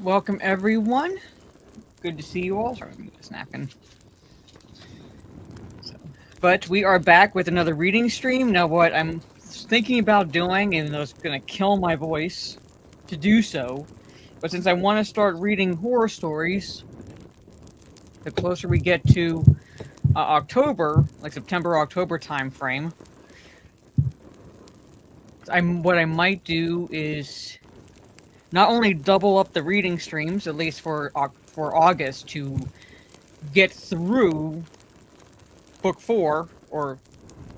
welcome everyone. Good to see you all. Sorry, I'm snacking. But we are back with another reading stream. Now, what I'm thinking about doing, even though it's going to kill my voice to do so, but since I want to start reading horror stories, the closer we get to October, like September-October time frame, what I might do is not only double up the reading streams, at least for August, to get through book 4, or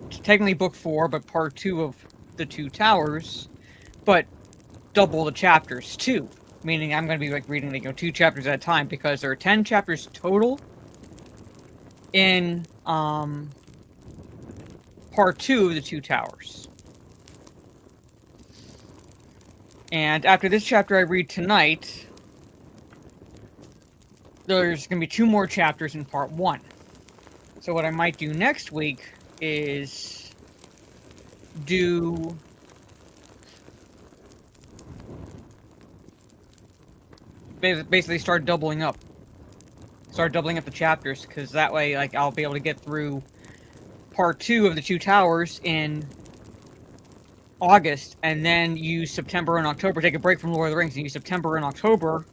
technically book 4, but part 2 of the Two Towers, but double the chapters too. Meaning I'm going to be like reading 2 chapters at a time, because there are 10 chapters total in part 2 of the Two Towers. And after this chapter I read tonight, there's going to be 2 more chapters in part 1. So what I might do next week is do basically start doubling up the chapters, because that way I'll be able to get through part 2 of the Two Towers in August, and then use September and October, take a break from Lord of the Rings, and use September and October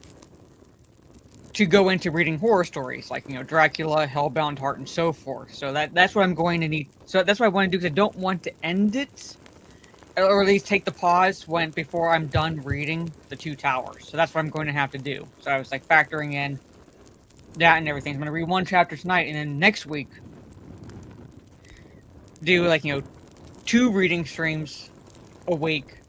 to go into reading horror stories, like, Dracula, Hellbound Heart, and so forth. So that's what I'm going to need. So that's what I want to do, because I don't want to end it, or at least take the pause before I'm done reading the Two Towers. So that's what I'm going to have to do. So I was factoring in that and everything. I'm going to read 1 chapter tonight, and then next week do 2 reading streams a week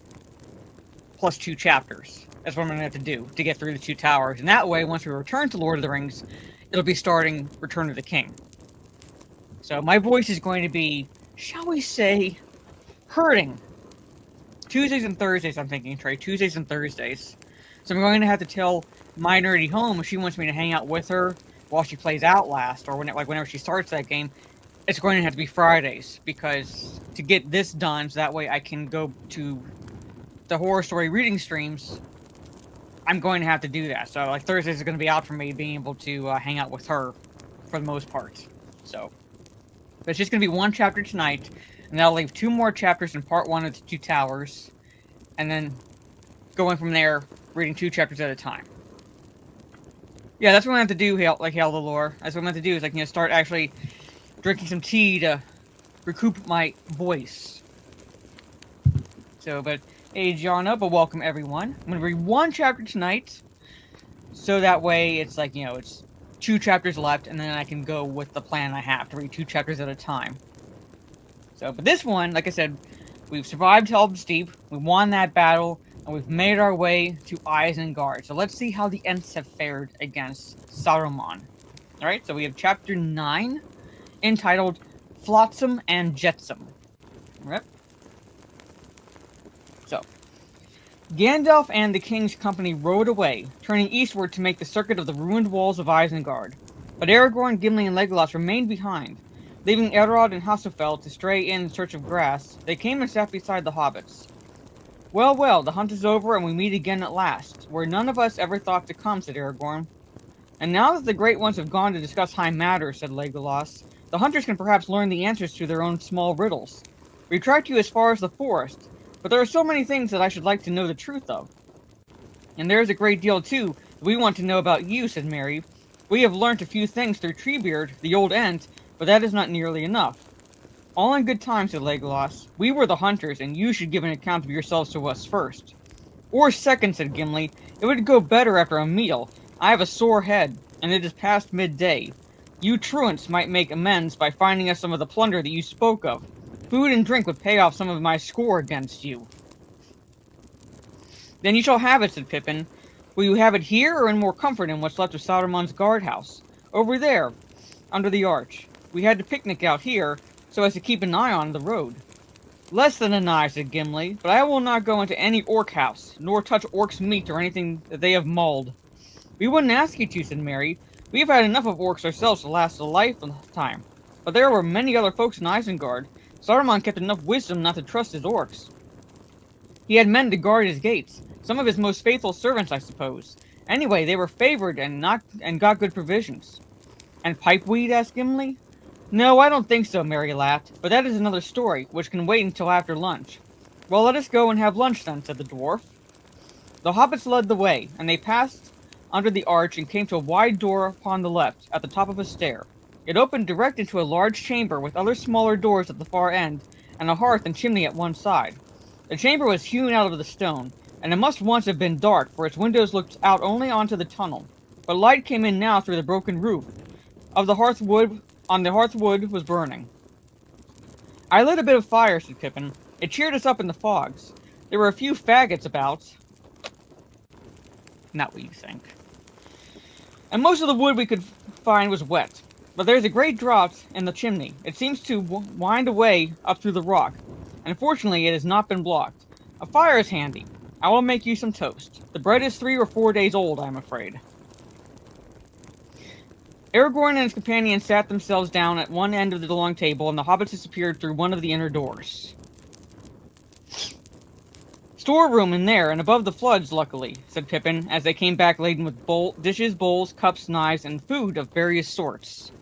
plus 2 chapters. That's what I'm going to have to do to get through the Two Towers. And that way, once we return to Lord of the Rings, it'll be starting Return of the King. So my voice is going to be, shall we say, hurting. Tuesdays and Thursdays, I'm thinking, Trey. Tuesdays and Thursdays. So I'm going to have to tell my nerdy home if she wants me to hang out with her while she plays Outlast, or whenever she starts that game, it's going to have to be Fridays, because to get this done, so that way I can go to the horror story reading streams, I'm going to have to do that. So Thursdays is going to be out for me, being able to hang out with her for the most part. So, but it's just going to be 1 chapter tonight, and I'll leave 2 more chapters in part 1 of the Two Towers, and then going from there, reading 2 chapters at a time. Yeah, that's what I have to do, Hail the Lore. That's what I'm going to do, is start actually drinking some tea to recoup my voice. So, but hey, Jana, but welcome everyone. I'm going to read 1 chapter tonight, so that way it's it's 2 chapters left, and then I can go with the plan I have to read 2 chapters at a time. So, but this one, like I said, we've survived Helm's Deep, we won that battle, and we've made our way to Isengard. So let's see how the Ents have fared against Saruman. Alright, so we have chapter 9, entitled Flotsam and Jetsam. Alright. So, Gandalf and the king's company rode away, turning eastward to make the circuit of the ruined walls of Isengard. But Aragorn, Gimli, and Legolas remained behind. Leaving Eärendil and Hasufel to stray in search of grass, they came and sat beside the hobbits. Well, well, the hunt is over, and we meet again at last, where none of us ever thought to come, said Aragorn. And now that the Great Ones have gone to discuss high matters, said Legolas, the hunters can perhaps learn the answers to their own small riddles. We tracked you as far as the forest, but there are so many things that I should like to know the truth of. And there is a great deal, too, that we want to know about you, said Merry. We have learnt a few things through Treebeard, the old Ent, but that is not nearly enough. All in good time, said Legolas. We were the hunters, and you should give an account of yourselves to us first. Or second, said Gimli. It would go better after a meal. I have a sore head, and it is past midday. You truants might make amends by finding us some of the plunder that you spoke of. Food and drink would pay off some of my score against you. Then you shall have it, said Pippin. Will you have it here, or in more comfort in what's left of Saruman's guardhouse? Over there, under the arch. We had to picnic out here, so as to keep an eye on the road. Less than an eye, said Gimli, but I will not go into any orc house, nor touch orcs' meat or anything that they have mauled. We wouldn't ask you to, said Merry. We have had enough of orcs ourselves to last a lifetime. But there were many other folks in Isengard. Saruman kept enough wisdom not to trust his orcs. He had men to guard his gates, some of his most faithful servants, I suppose, Anyway, they were favored and got good provisions. And pipeweed? Asked Gimli. No, I don't think so, Mary laughed, but that is another story, which can wait until after lunch. Well, let us go and have lunch then, said the dwarf. The hobbits led the way, and they passed under the arch and came to a wide door upon the left, at the top of a stair. It opened direct into a large chamber with other smaller doors at the far end, and a hearth and chimney at one side. The chamber was hewn out of the stone, and it must once have been dark, for its windows looked out only onto the tunnel. But light came in now through the broken roof. On the hearthwood was burning. I lit a bit of fire, said Pippin. It cheered us up in the fogs. There were a few faggots about. Not what you think. And most of the wood we could find was wet. But there's a great draught in the chimney. It seems to wind away up through the rock. And fortunately it has not been blocked. A fire is handy. I will make you some toast. The bread is 3 or 4 days old, I am afraid. Aragorn and his companions sat themselves down at one end of the long table, and the hobbits disappeared through one of the inner doors. Storeroom in there, and above the floods, luckily, said Pippin, as they came back laden with dishes, bowls, cups, knives, and food of various sorts.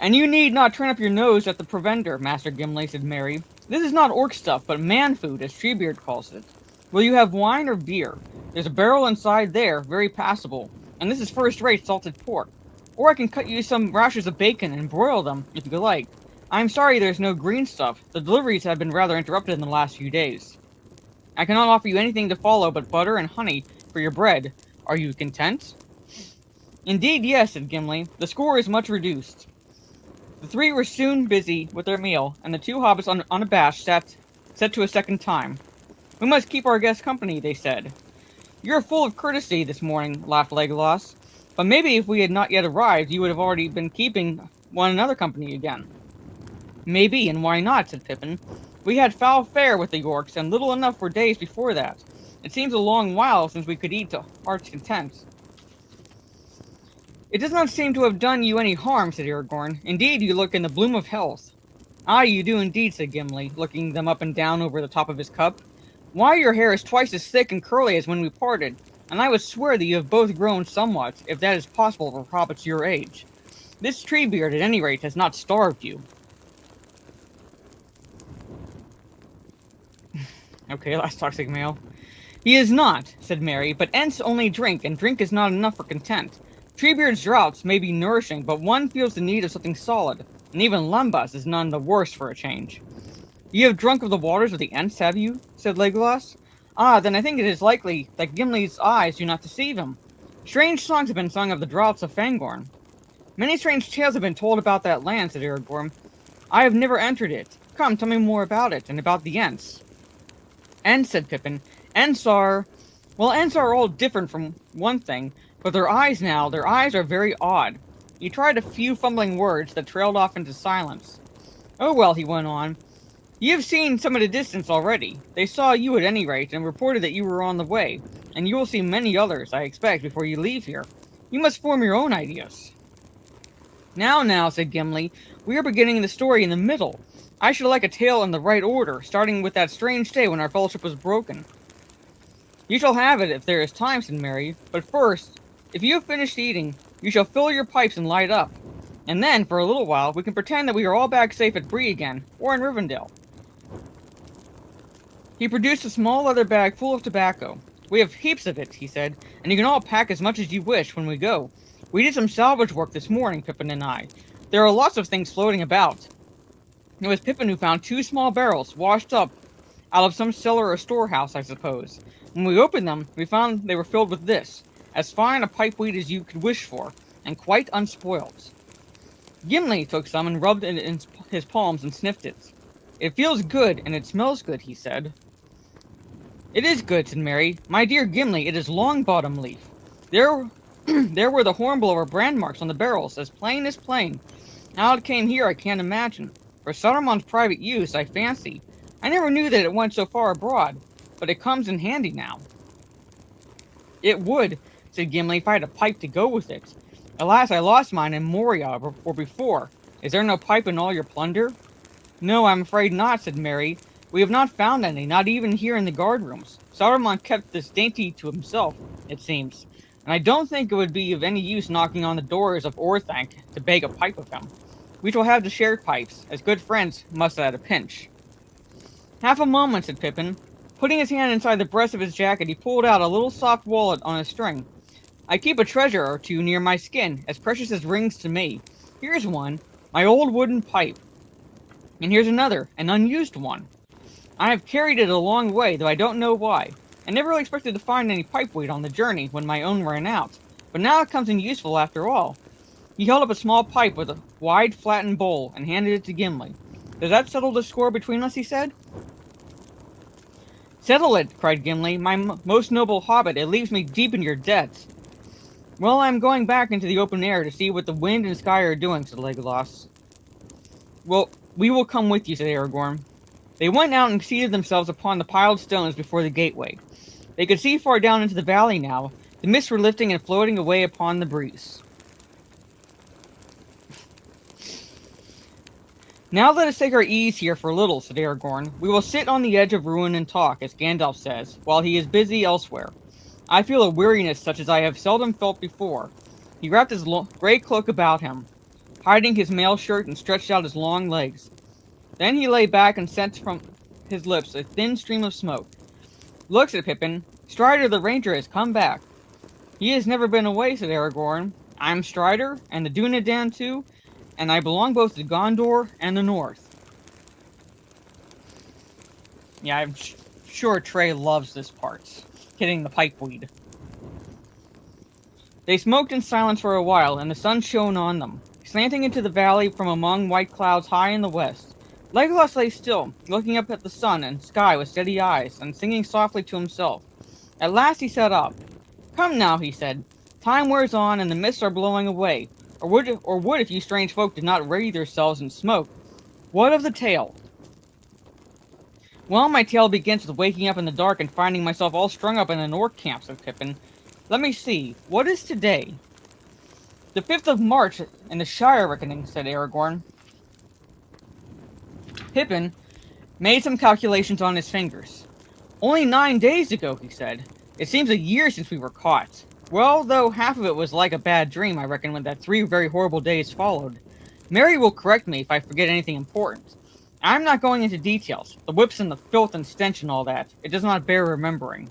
And you need not turn up your nose at the provender, Master Gimli, said Merry. This is not orc stuff, but man food, as Treebeard calls it. Will you have wine or beer? There's a barrel inside there, very passable, and this is first-rate salted pork. Or I can cut you some rashers of bacon and broil them, if you like. I'm sorry there's no green stuff. The deliveries have been rather interrupted in the last few days. I cannot offer you anything to follow but butter and honey for your bread. Are you content? Indeed, yes, said Gimli. The score is much reduced. The three were soon busy with their meal, and the two hobbits unabashed set to a second time. We must keep our guests company, they said. You're full of courtesy this morning, laughed Legolas. But maybe if we had not yet arrived, you would have already been keeping one another company again. Maybe, and why not, said Pippin. We had foul fare with the Yorks, and little enough for days before that. It seems a long while since we could eat to heart's content. It does not seem to have done you any harm, said Aragorn. Indeed, you look in the bloom of health. Aye, you do indeed, said Gimli, looking them up and down over the top of his cup. Why, your hair is twice as thick and curly as when we parted. And I would swear that you have both grown somewhat, if that is possible for hobbits your age. This Treebeard, at any rate, has not starved you. Okay, last toxic male. He is not, said Merry, but Ents only drink, and drink is not enough for content. Treebeard's draughts may be nourishing, but one feels the need of something solid, and even Lembas is none the worse for a change. You have drunk of the waters of the Ents, have you? Said Legolas. Ah, then I think it is likely that Gimli's eyes do not deceive him. Strange songs have been sung of the draughts of Fangorn. Many strange tales have been told about that land, said Aragorn. I have never entered it. Come, tell me more about it, and about the Ents. Ents, said Pippin. Ents are all different from one thing, but their eyes are very odd. He tried a few fumbling words that trailed off into silence. Oh well, he went on. You have seen some at a distance already. They saw you at any rate, and reported that you were on the way, and you will see many others, I expect, before you leave here. You must form your own ideas. Now, said Gimli, we are beginning the story in the middle. I should like a tale in the right order, starting with that strange day when our fellowship was broken. You shall have it if there is time, said Merry, but first, if you have finished eating, you shall fill your pipes and light up. And then, for a little while, we can pretend that we are all back safe at Bree again, or in Rivendell. He produced a small leather bag full of tobacco. We have heaps of it, he said, and you can all pack as much as you wish when we go. We did some salvage work this morning, Pippin and I. There are lots of things floating about. It was Pippin who found 2 small barrels, washed up out of some cellar or storehouse, I suppose. When we opened them, we found they were filled with this, as fine a pipeweed as you could wish for, and quite unspoiled. Gimli took some and rubbed it in his palms and sniffed it. It feels good, and it smells good, he said. It is good, said Merry. My dear Gimli, it is long-bottom leaf. There were the hornblower brand marks on the barrels, as plain as plain. How it came here I can't imagine. For Saruman's private use, I fancy. I never knew that it went so far abroad, but it comes in handy now. It would, said Gimli, if I had a pipe to go with it. Alas, I lost mine in Moria, or before. Is there no pipe in all your plunder? No, I'm afraid not, said Merry. We have not found any, not even here in the guard rooms. Saruman kept this dainty to himself, it seems, and I don't think it would be of any use knocking on the doors of Orthanc to beg a pipe of him. We shall have to share pipes, as good friends must at a pinch. Half a moment, said Pippin. Putting his hand inside the breast of his jacket, he pulled out a little soft wallet on a string. I keep a treasure or two near my skin, as precious as rings to me. Here's one, my old wooden pipe. And here's another, an unused one. I have carried it a long way, though I don't know why. I never really expected to find any pipe weight on the journey when my own ran out, but now it comes in useful after all. He held up a small pipe with a wide, flattened bowl and handed it to Gimli. Does that settle the score between us, he said. Settle it, cried Gimli. My most noble hobbit, it leaves me deep in your debts. Well, I'm going back into the open air to see what the wind and sky are doing, said Legolas. Well, we will come with you, said Aragorn. They went out and seated themselves upon the piled stones before the gateway. They could see far down into the valley now. The mists were lifting and floating away upon the breeze. Now let us take our ease here for a little, said Aragorn. We will sit on the edge of ruin and talk, as Gandalf says, while he is busy elsewhere. I feel a weariness such as I have seldom felt before. He wrapped his grey cloak about him, hiding his mail shirt, and stretched out his long legs. Then he lay back and sent from his lips a thin stream of smoke. Look, said Pippin, Strider the Ranger has come back. He has never been away, said Aragorn. I am Strider, and the Dunedain too, and I belong both to Gondor and the North. Yeah, I'm sure Trey loves this part. Hitting the pipeweed. They smoked in silence for a while, and the sun shone on them, slanting into the valley from among white clouds high in the west. Legolas lay still, looking up at the sun and sky with steady eyes, and singing softly to himself. At last he sat up. Come now, he said. Time wears on, and the mists are blowing away. Or would if you strange folk did not wreathe yourselves in smoke. What of the tale? Well, my tale begins with waking up in the dark and finding myself all strung up in an orc camp, said Pippin. Let me see, what is today? The 5th of March in the Shire reckoning, said Aragorn. Pippin made some calculations on his fingers. Only 9 days ago, he said. It seems a year since we were caught. Well, though half of it was like a bad dream, I reckon, when that 3 very horrible days followed. Mary will correct me if I forget anything important. I'm not going into details. The whips and the filth and stench and all that. It does not bear remembering.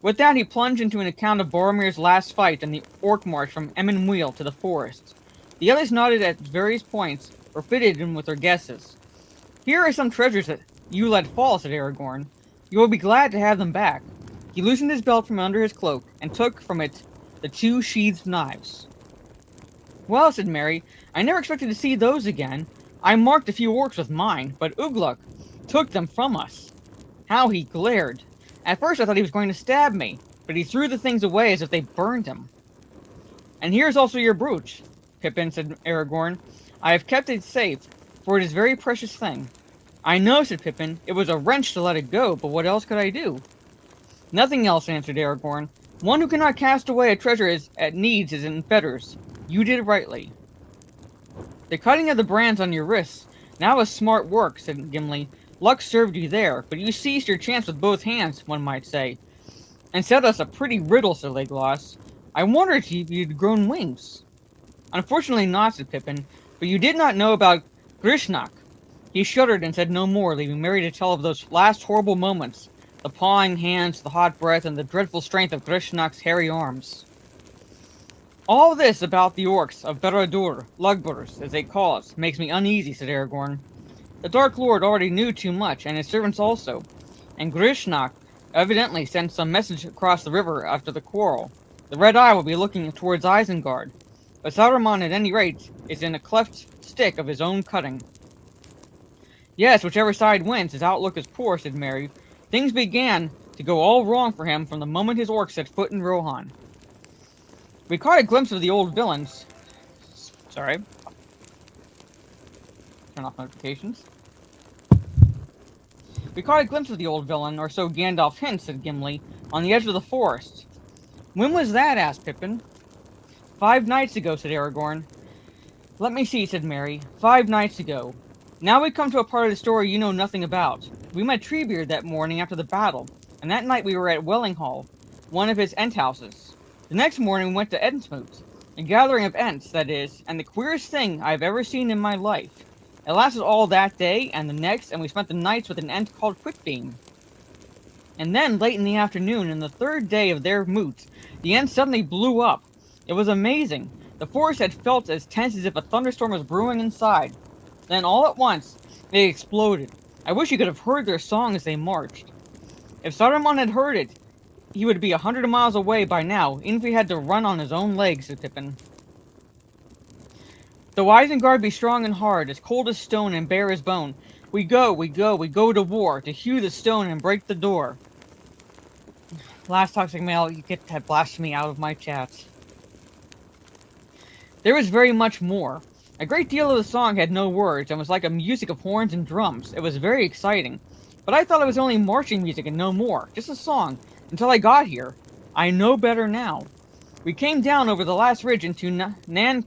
With that, he plunged into an account of Boromir's last fight and the orc march from Emmenmuil to the forest. The others nodded at various points, or fitted in with their guesses. Here are some treasures that you let fall, said Aragorn. You will be glad to have them back. He loosened his belt from under his cloak, and took from it the 2 sheathed knives. Well, said Merry, I never expected to see those again. I marked a few orcs with mine, but Ugluk took them from us. How he glared. At first I thought he was going to stab me, but he threw the things away as if they burned him. And here's also your brooch, Pippin, said Aragorn. I have kept it safe, for it is a very precious thing. I know, said Pippin, it was a wrench to let it go, but what else could I do? Nothing else, answered Aragorn. One who cannot cast away a treasure at needs is in fetters. You did rightly. The cutting of the brands on your wrists, now is smart work, said Gimli. Luck served you there, but you seized your chance with both hands, one might say. And set us a pretty riddle, said Legolas. I wondered if you'd grown wings. Unfortunately not, said Pippin, but you did not know about Grishnak. He shuddered and said no more, leaving Merry to tell of those last horrible moments, the pawing hands, the hot breath, and the dreadful strength of Grishnak's hairy arms. All this about the orcs of Barad-dûr, Lugburs, as they call us, makes me uneasy, said Aragorn. The Dark Lord already knew too much, and his servants also, and Grishnak evidently sent some message across the river after the quarrel. The Red Eye will be looking towards Isengard, but Saruman, at any rate, is in a cleft stick of his own cutting. Yes, whichever side wins, his outlook is poor, said Merry. Things began to go all wrong for him from the moment his orcs set foot in Rohan. We caught a glimpse of the old villains. Sorry. Turn off notifications. We caught a glimpse of the old villain, or so Gandalf hints, said Gimli, on the edge of the forest. When was that? Asked Pippin. 5 nights ago, said Aragorn. Let me see, said Merry. 5 nights ago. Now we come to a part of the story you know nothing about. We met Treebeard that morning after the battle, and that night we were at Wellinghall, one of his Ent houses. The next morning we went to Ensmoot, a gathering of Ents, that is, and the queerest thing I have ever seen in my life. It lasted all that day and the next, and we spent the nights with an Ent called Quickbeam. And then, late in the afternoon, in the third day of their moot, the Ents suddenly blew up. It was amazing. The forest had felt as tense as if a thunderstorm was brewing inside. Then, all at once, they exploded. I wish you could have heard their song as they marched. If Saruman had heard it, he would be 100 miles away by now, even if he had to run on his own legs, said Pippin. Though Isengard be strong and hard, as cold as stone and bare as bone, we go to war, to hew the stone and break the door. Last toxic mail, you get that blasphemy out of my chats. There was very much more. A great deal of the song had no words, and was like a music of horns and drums. It was very exciting. But I thought it was only marching music and no more, just a song, until I got here. I know better now. We came down over the last ridge into Nan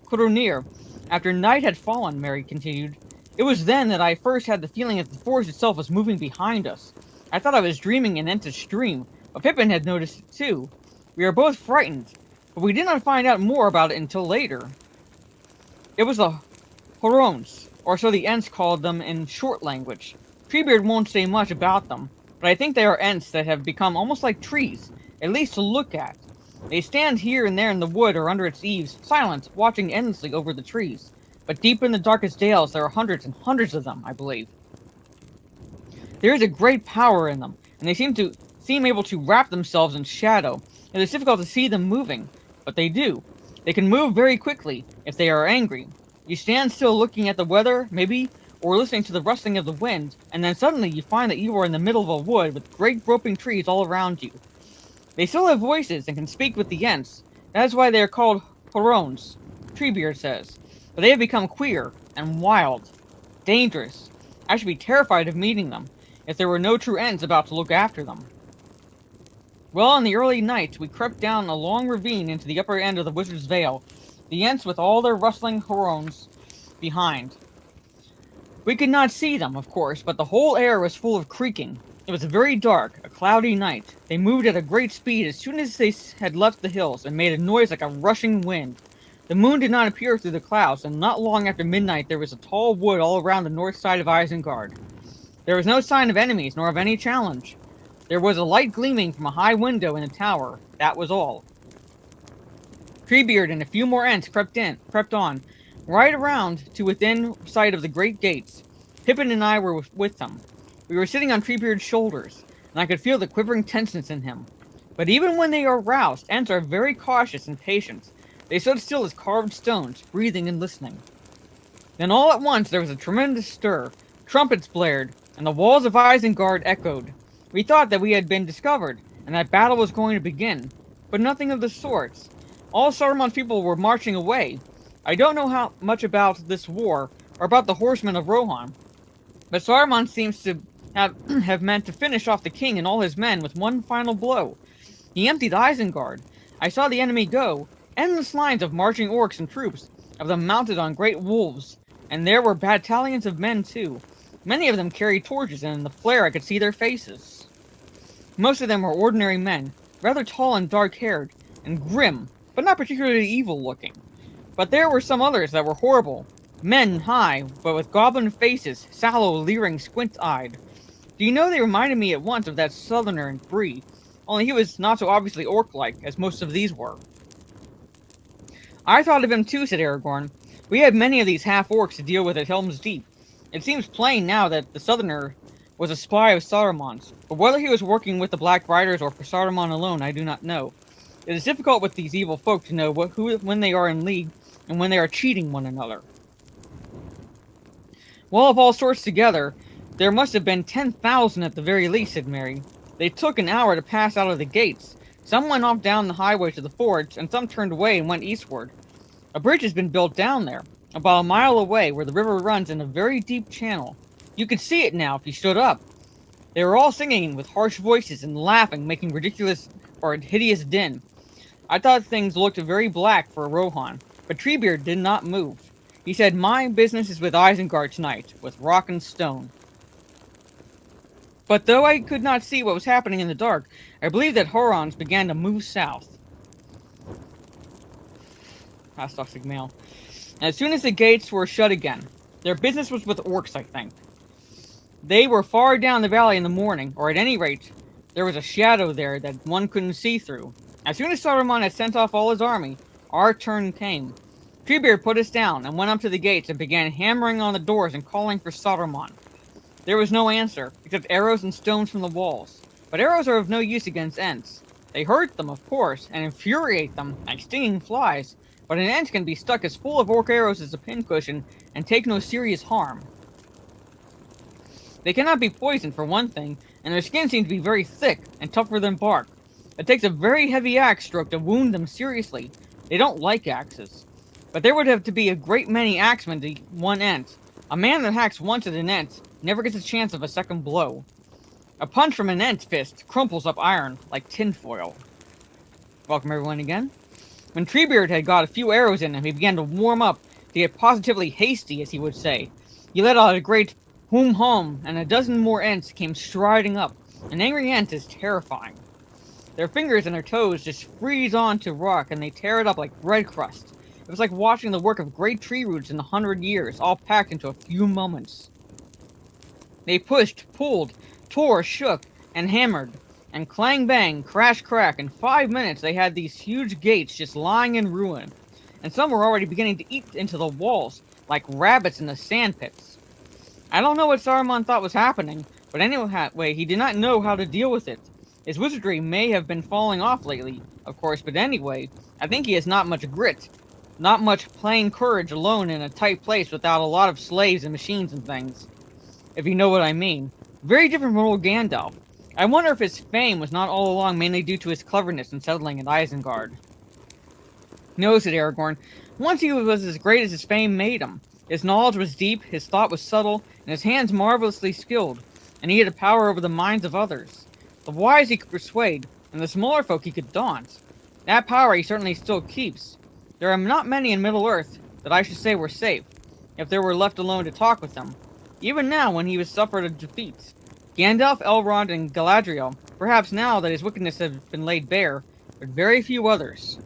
Kurunir, after night had fallen, Mary continued. It was then that I first had the feeling that the forest itself was moving behind us. I thought I was dreaming an Entish dream, but Pippin had noticed it too. We were both frightened, but we did not find out more about it until later. It was the Horons, or so the Ents called them in short language. Treebeard won't say much about them, but I think they are Ents that have become almost like trees, at least to look at. They stand here and there in the wood or under its eaves, silent, watching endlessly over the trees. But deep in the darkest dales there are hundreds and hundreds of them, I believe. There is a great power in them, and they seem able to wrap themselves in shadow. It is difficult to see them moving, but they do. They can move very quickly, if they are angry. You stand still looking at the weather, maybe, or listening to the rustling of the wind, and then suddenly you find that you are in the middle of a wood with great groping trees all around you. They still have voices and can speak with the Ents. That is why they are called Horons, Treebeard says. But they have become queer and wild, dangerous. I should be terrified of meeting them, if there were no true Ents about to look after them. Well, in the early night, we crept down a long ravine into the upper end of the Wizard's Vale, the Ents with all their rustling Horons behind. We could not see them, of course, but the whole air was full of creaking. It was very dark, a cloudy night. They moved at a great speed as soon as they had left the hills, and made a noise like a rushing wind. The moon did not appear through the clouds, and not long after midnight there was a tall wood all around the north side of Isengard. There was no sign of enemies, nor of any challenge. There was a light gleaming from a high window in the tower. That was all. Treebeard and a few more Ents crept on, right around to within sight of the great gates. Pippin and I were with them. We were sitting on Treebeard's shoulders, and I could feel the quivering tenseness in him. But even when they are roused, Ents are very cautious and patient. They stood still as carved stones, breathing and listening. Then all at once there was a tremendous stir. Trumpets blared, and the walls of Isengard echoed. We thought that we had been discovered, and that battle was going to begin. But nothing of the sort. All Saruman's people were marching away. I don't know how much about this war, or about the horsemen of Rohan, but Saruman seems to have meant to finish off the king and all his men with one final blow. He emptied Isengard. I saw the enemy go, endless lines of marching orcs and troops, of them mounted on great wolves, and there were battalions of men too. Many of them carried torches, and in the flare I could see their faces. Most of them were ordinary men, rather tall and dark-haired, and grim, but not particularly evil-looking. But there were some others that were horrible. Men high, but with goblin faces, sallow, leering, squint-eyed. Do you know, they reminded me at once of that southerner in Bree, only he was not so obviously orc-like, as most of these were. I thought of him too, said Aragorn. We had many of these half-orcs to deal with at Helm's Deep. It seems plain now that the southerner was a spy of Saruman's, but whether he was working with the Black Riders or for Saruman alone, I do not know. It is difficult with these evil folk to know when they are in league, and when they are cheating one another. Well, of all sorts together, there must have been 10,000 at the very least, said Mary. They took an hour to pass out of the gates. Some went off down the highway to the fords, and some turned away and went eastward. A bridge has been built down there, about a mile away, where the river runs in a very deep channel. You could see it now if you stood up. They were all singing with harsh voices and laughing, making ridiculous or hideous din. I thought things looked very black for Rohan, but Treebeard did not move. He said, "My business is with Isengard tonight, with rock and stone." But though I could not see what was happening in the dark, I believed that Horons began to move south. That's toxic mail. As soon as the gates were shut again, their business was with orcs, I think. They were far down the valley in the morning, or at any rate, there was a shadow there that one couldn't see through. As soon as Saruman had sent off all his army, our turn came. Treebeard put us down and went up to the gates and began hammering on the doors and calling for Saruman. There was no answer, except arrows and stones from the walls. But arrows are of no use against Ents. They hurt them, of course, and infuriate them like stinging flies, but an Ent can be stuck as full of orc arrows as a pincushion and take no serious harm. They cannot be poisoned, for one thing, and their skin seems to be very thick and tougher than bark. It takes a very heavy axe stroke to wound them seriously. They don't like axes. But there would have to be a great many axemen to one Ent. A man that hacks once at an Ent never gets a chance of a second blow. A punch from an Ent fist crumples up iron like tinfoil. Welcome everyone again. When Treebeard had got a few arrows in him, he began to warm up, to get positively hasty, as he would say. He let out a great hum, and a dozen more Ents came striding up. An angry Ent is terrifying. Their fingers and their toes just freeze onto rock, and they tear it up like bread crust. It was like watching the work of great tree roots in 100 years, all packed into a few moments. They pushed, pulled, tore, shook, and hammered. And clang bang, crash crack, in 5 minutes they had these huge gates just lying in ruin. And some were already beginning to eat into the walls, like rabbits in the sand pits. I don't know what Saruman thought was happening, but anyway, he did not know how to deal with it. His wizardry may have been falling off lately, of course, but anyway, I think he has not much grit. Not much plain courage alone in a tight place without a lot of slaves and machines and things. If you know what I mean. Very different from old Gandalf. I wonder if his fame was not all along mainly due to his cleverness in settling at Isengard. No, said Aragorn. Once he was as great as his fame made him. His knowledge was deep, his thought was subtle, and his hands marvelously skilled, and he had a power over the minds of others. The wise he could persuade, and the smaller folk he could daunt. That power he certainly still keeps. There are not many in Middle-earth that I should say were safe, if they were left alone to talk with him. Even now, when he was suffered a defeat. Gandalf, Elrond, and Galadriel, perhaps now that his wickedness has been laid bare, but very few others.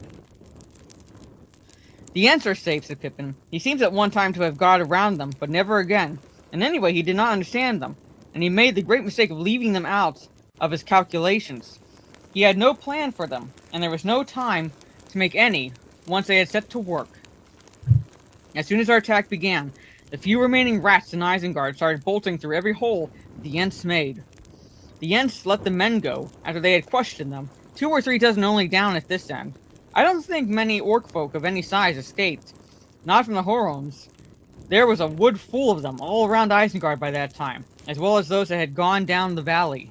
The Ents are safe, said Pippin. He seems at one time to have got around them, but never again. And anyway, he did not understand them, and he made the great mistake of leaving them out of his calculations. He had no plan for them, and there was no time to make any once they had set to work. As soon as our attack began, the few remaining rats in Isengard started bolting through every hole the Ents made. The Ents let the men go, after they had questioned them, 2 or 3 dozen only down at this end. I don't think many orc folk of any size escaped. Not from the Horons. There was a wood full of them all around Isengard by that time, as well as those that had gone down the valley.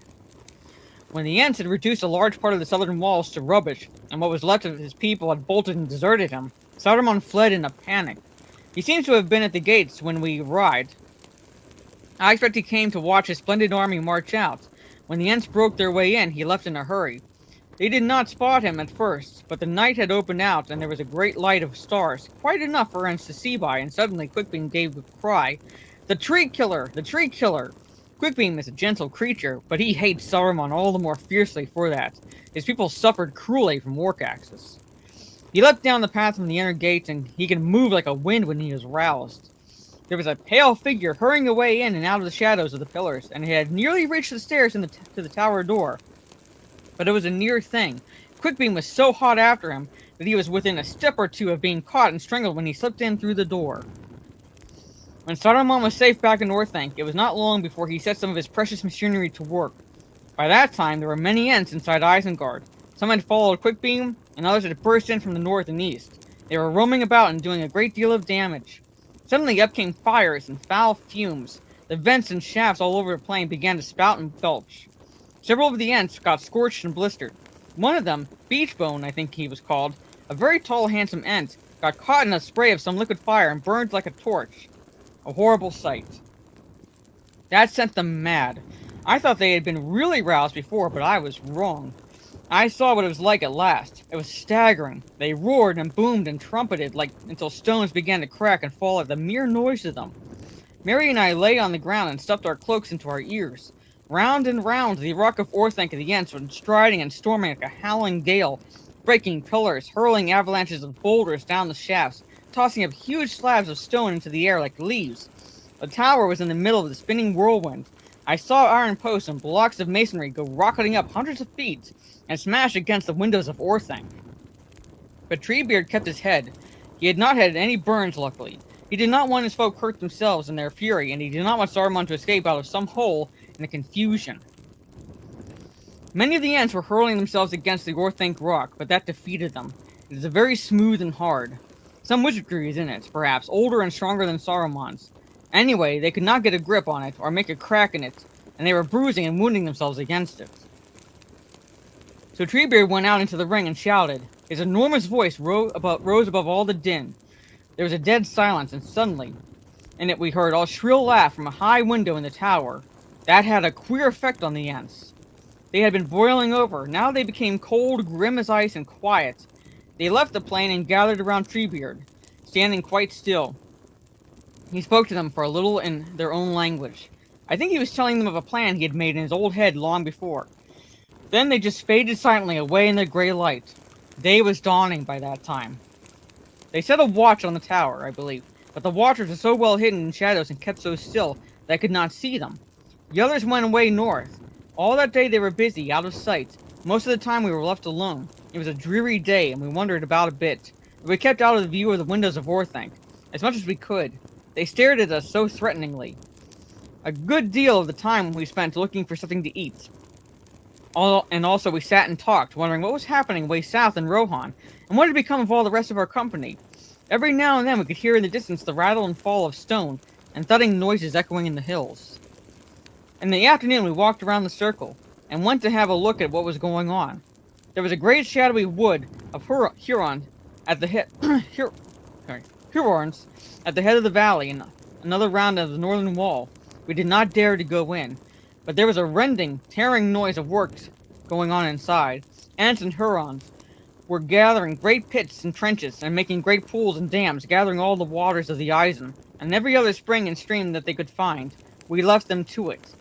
When the Ents had reduced a large part of the southern walls to rubbish, and what was left of his people had bolted and deserted him, Saruman fled in a panic. He seems to have been at the gates when we arrived. I expect he came to watch his splendid army march out. When the Ents broke their way in, he left in a hurry. They did not spot him at first, but the night had opened out and there was a great light of stars, quite enough for Ents to see by, and suddenly Quickbeam gave a cry. The Tree Killer! The Tree Killer! Quickbeam is a gentle creature, but he hates Saruman all the more fiercely for that. His people suffered cruelly from orc axes. He leapt down the path from the inner gate, and he could move like a wind when he was roused. There was a pale figure hurrying away in and out of the shadows of the pillars, and he had nearly reached the stairs to the tower door. But it was a near thing. Quickbeam was so hot after him that he was within a step or two of being caught and strangled when he slipped in through the door. When Saruman was safe back in Northanc, it was not long before he set some of his precious machinery to work. By that time, there were many Ents inside Isengard. Some had followed Quickbeam, and others had burst in from the north and east. They were roaming about and doing a great deal of damage. Suddenly up came fires and foul fumes. The vents and shafts all over the plain began to spout and belch. Several of the Ents got scorched and blistered. One of them, Beachbone I think he was called, a very tall handsome Ent, got caught in a spray of some liquid fire and burned like a torch. A horrible sight. That sent them mad. I thought they had been really roused before, but I was wrong. I saw what it was like at last. It was staggering. They roared and boomed and trumpeted until stones began to crack and fall at the mere noise of them. Mary and I lay on the ground and stuffed our cloaks into our ears. Round and round the rock of Orthanc and the Ents went striding and storming like a howling gale, breaking pillars, hurling avalanches of boulders down the shafts, tossing up huge slabs of stone into the air like leaves. The tower was in the middle of the spinning whirlwind. I saw iron posts and blocks of masonry go rocketing up hundreds of feet and smash against the windows of Orthanc. But Treebeard kept his head. He had not had any burns, luckily. He did not want his folk hurt themselves in their fury, and he did not want Saruman to escape out of some hole in the confusion. Many of the Ents were hurling themselves against the Orthanc rock, but that defeated them. It is very smooth and hard. Some wizardry is in it, perhaps, older and stronger than Saruman's. Anyway, they could not get a grip on it, or make a crack in it, and they were bruising and wounding themselves against it. So Treebeard went out into the ring and shouted. His enormous voice rose above all the din. There was a dead silence, and suddenly, in it we heard a shrill laugh from a high window in the tower. That had a queer effect on the Ents. They had been boiling over. Now they became cold, grim as ice, and quiet. They left the plain and gathered around Treebeard, standing quite still. He spoke to them for a little in their own language. I think he was telling them of a plan he had made in his old head long before. Then they just faded silently away in the gray light. Day was dawning by that time. They set a watch on the tower, I believe, but the watchers were so well hidden in shadows and kept so still that I could not see them. The others went away north. All that day they were busy, out of sight. Most of the time we were left alone. It was a dreary day, and we wandered about a bit. But we kept out of the view of the windows of Orthanc, as much as we could. They stared at us so threateningly. A good deal of the time we spent looking for something to eat. And also we sat and talked, wondering what was happening way south in Rohan, and what had become of all the rest of our company. Every now and then we could hear in the distance the rattle and fall of stone, and thudding noises echoing in the hills. In the afternoon we walked around the circle, and went to have a look at what was going on. There was a great shadowy wood of Hurons at the head Hurons at the head of the valley, and another round of the northern wall. We did not dare to go in, but there was a rending, tearing noise of works going on inside. Ents and Hurons were gathering great pits and trenches, and making great pools and dams, gathering all the waters of the Isen, and every other spring and stream that they could find. We left them to it.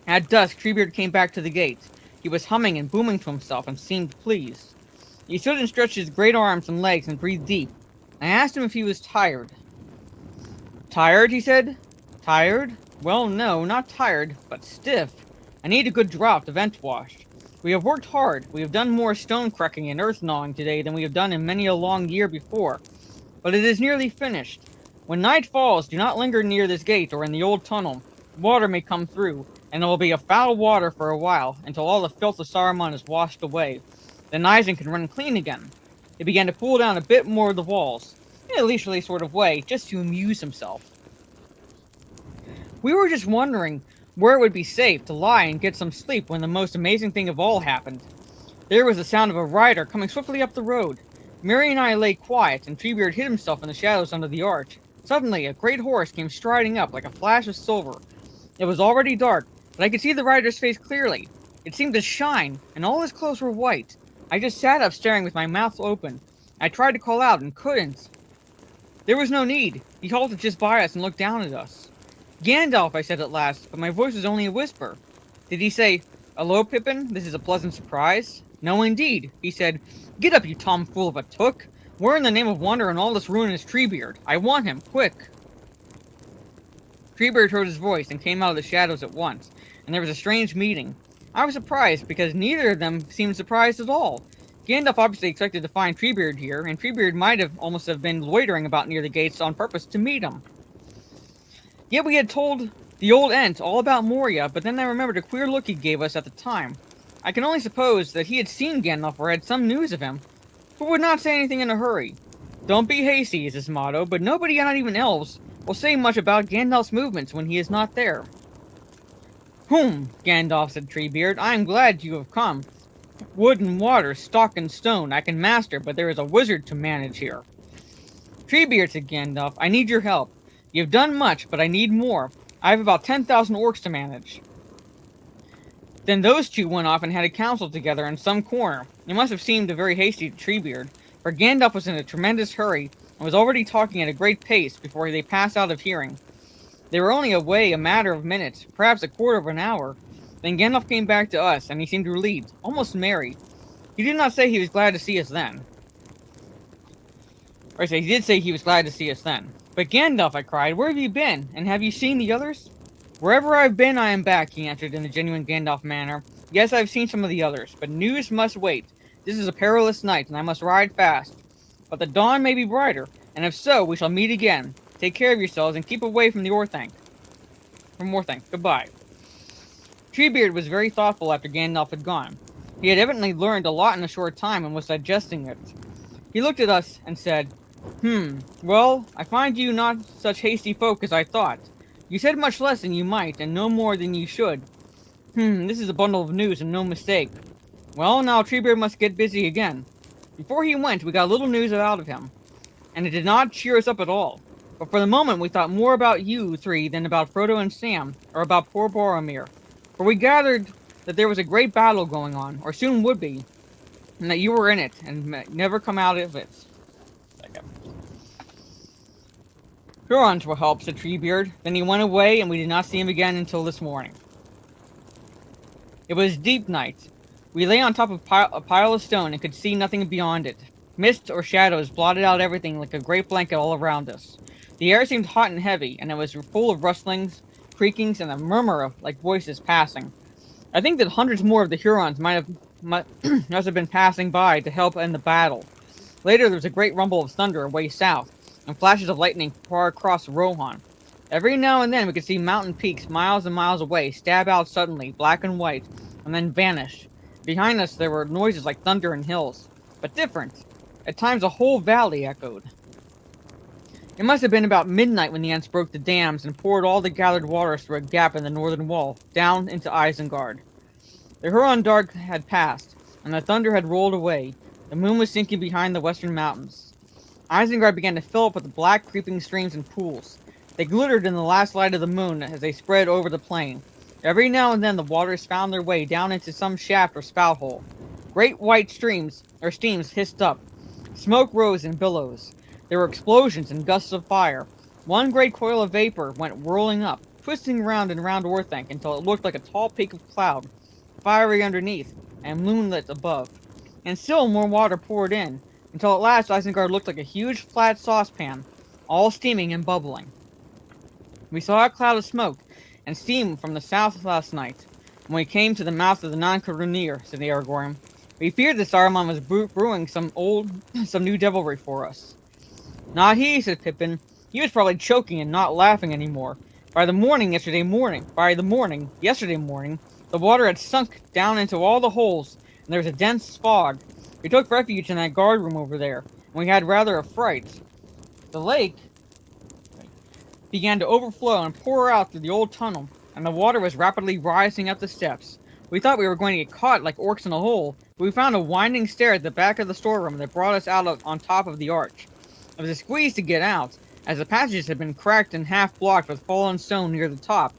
At dusk, Treebeard came back to the gate. He was humming and booming to himself, and seemed pleased. He stood and stretched his great arms and legs, and breathed deep. I asked him if he was tired. Tired, he said. Tired? Well, no, not tired, but stiff. I need a good draught of Ent wash. We have worked hard. We have done more stone cracking and earth gnawing today than we have done in many a long year before. But it is nearly finished. When night falls, do not linger near this gate or in the old tunnel. Water may come through, and it will be a foul water for a while, until all the filth of Saruman is washed away. Then Isen can run clean again. He began to pull down a bit more of the walls, in a leisurely sort of way, just to amuse himself. We were just wondering where it would be safe to lie and get some sleep when the most amazing thing of all happened. There was the sound of a rider coming swiftly up the road. Mary and I lay quiet, and Treebeard hid himself in the shadows under the arch. Suddenly, a great horse came striding up like a flash of silver. It was already dark, but I could see the rider's face clearly. It seemed to shine, and all his clothes were white. I just sat up staring with my mouth open. I tried to call out and couldn't. There was no need. He halted just by us and looked down at us. Gandalf, I said at last, but my voice was only a whisper. Did he say, "Hello, Pippin, this is a pleasant surprise"? No, indeed. He said, "Get up, you tomfool of a took. Where in the name of wonder and all this ruin is Treebeard? I want him, quick." Treebeard heard his voice and came out of the shadows at once, and there was a strange meeting. I was surprised, because neither of them seemed surprised at all. Gandalf obviously expected to find Treebeard here, and Treebeard might have almost have been loitering about near the gates on purpose to meet him. Yet we had told the old Ent all about Moria, but then I remembered a queer look he gave us at the time. I can only suppose that he had seen Gandalf or had some news of him, but would not say anything in a hurry. Don't be hasty is his motto, but nobody, not even elves, will say much about Gandalf's movements when he is not there. Gandalf, said Treebeard, I am glad you have come. Wood and water, stock and stone, I can master, but there is a wizard to manage here. Treebeard, said Gandalf, I need your help. You've done much, but I need more. I have about 10,000 orcs to manage. Then those two went off and had a council together in some corner. It must have seemed very hasty to Treebeard, for Gandalf was in a tremendous hurry, and was already talking at a great pace before they passed out of hearing. They were only away a matter of minutes, perhaps a quarter of an hour, Then Gandalf came back to us, and he seemed relieved, almost merry. He did not say he was glad to see us then. Or he did say he was glad to see us then. But Gandalf, I cried, where have you been? And have you seen the others? Wherever I've been, I am back, he answered in a genuine Gandalf manner. Yes, I've seen some of the others, but news must wait. This is a perilous night, and I must ride fast. But the dawn may be brighter, and if so, we shall meet again. Take care of yourselves, and keep away from the Orthanc. Goodbye. Treebeard was very thoughtful after Gandalf had gone. He had evidently learned a lot in a short time and was digesting it. He looked at us and said, well, I find you not such hasty folk as I thought. You said much less than you might, and no more than you should. This is a bundle of news and no mistake. Well, now Treebeard must get busy again. Before he went, we got little news out of him, and it did not cheer us up at all. But for the moment, we thought more about you three than about Frodo and Sam, or about poor Boromir. For we gathered that there was a great battle going on, or soon would be, and that you were in it, and never come out of it. Hurons will help, said Treebeard. Then he went away, and we did not see him again until this morning. It was deep night. We lay on top of a pile of stone and could see nothing beyond it. Mist or shadows blotted out everything like a great blanket all around us. The air seemed hot and heavy, and it was full of rustlings, creakings, and a murmur of like voices passing. I think that hundreds more of the Hurons must have been passing by to help in the battle. Later there was a great rumble of thunder away south, and flashes of lightning far across Rohan. Every now and then we could see mountain peaks miles and miles away stab out suddenly, black and white, and then vanish. Behind us there were noises like thunder in hills, but different. At times a whole valley echoed. It must have been about midnight when the Ents broke the dams and poured all the gathered waters through a gap in the northern wall, down into Isengard. The Huron dark had passed, and the thunder had rolled away. The moon was sinking behind the western mountains. Isengard began to fill up with black creeping streams and pools. They glittered in the last light of the moon as they spread over the plain. Every now and then the waters found their way down into some shaft or spout hole. Great white steams hissed up. Smoke rose in billows. There were explosions and gusts of fire. One great coil of vapor went whirling up, twisting round and round Orthanc until it looked like a tall peak of cloud, fiery underneath and moonlit above. And still more water poured in, until at last Isengard looked like a huge flat saucepan, all steaming and bubbling. We saw a cloud of smoke and steam from the south last night, when we came to the mouth of the Nan-Caranir, said Aragorn. We feared that Saruman was brewing some new devilry for us. Not he, said Pippin. He was probably choking and not laughing anymore. By the morning yesterday morning, the water had sunk down into all the holes, and there was a dense fog. We took refuge in that guard room over there, and we had rather a fright. The lake began to overflow and pour out through the old tunnel, and the water was rapidly rising up the steps. We thought we were going to get caught like orcs in a hole, but we found a winding stair at the back of the storeroom that brought us out on top of the arch. It was a squeeze to get out, as the passages had been cracked and half blocked with fallen stone near the top.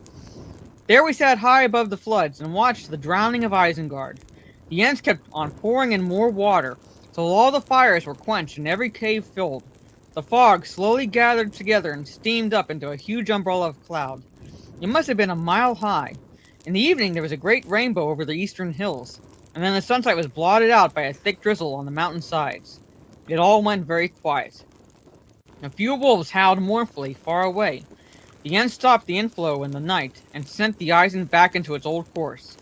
There we sat high above the floods and watched the drowning of Isengard. The Ents kept on pouring in more water, till all the fires were quenched and every cave filled. The fog slowly gathered together and steamed up into a huge umbrella of cloud. It must have been a mile high. In the evening there was a great rainbow over the eastern hills, and then the sunlight was blotted out by a thick drizzle on the mountain sides. It all went very quiet. A few wolves howled mournfully far away. The Ents stopped the inflow in the night and sent the Isen back into its old course.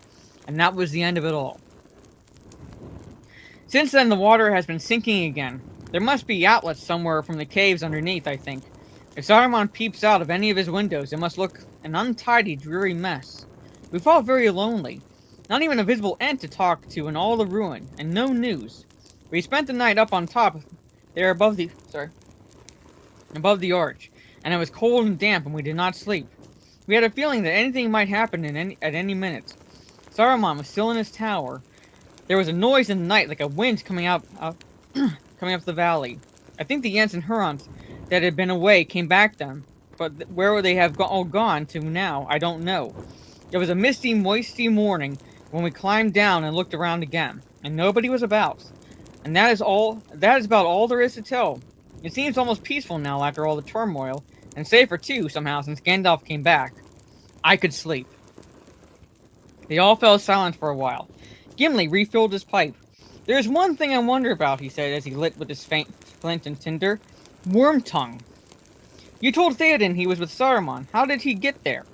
And that was the end of it all. Since then the water has been sinking again. There must be outlets somewhere from the caves underneath, I think. If Saruman peeps out of any of his windows, it must look an untidy, dreary mess. We felt very lonely. Not even a visible Ent to talk to in all the ruin, and no news. We spent the night up on top, there above the arch, and it was cold and damp, and we did not sleep. We had a feeling that anything might happen at any minute. Saruman was still in his tower. There was a noise in the night like a wind coming up the valley. I think the Ents and Hurons that had been away came back then, but where would they have all gone to now, I don't know. It was a misty, moisty morning when we climbed down and looked around again, and nobody was about. And that is about all there is to tell. It seems almost peaceful now after all the turmoil, and safer too, somehow, since Gandalf came back. I could sleep. They all fell silent for a while. Gimli refilled his pipe. "There's one thing I wonder about," he said as he lit with his faint flint and tinder. "Wormtongue. You told Theoden he was with Saruman. How did he get there?"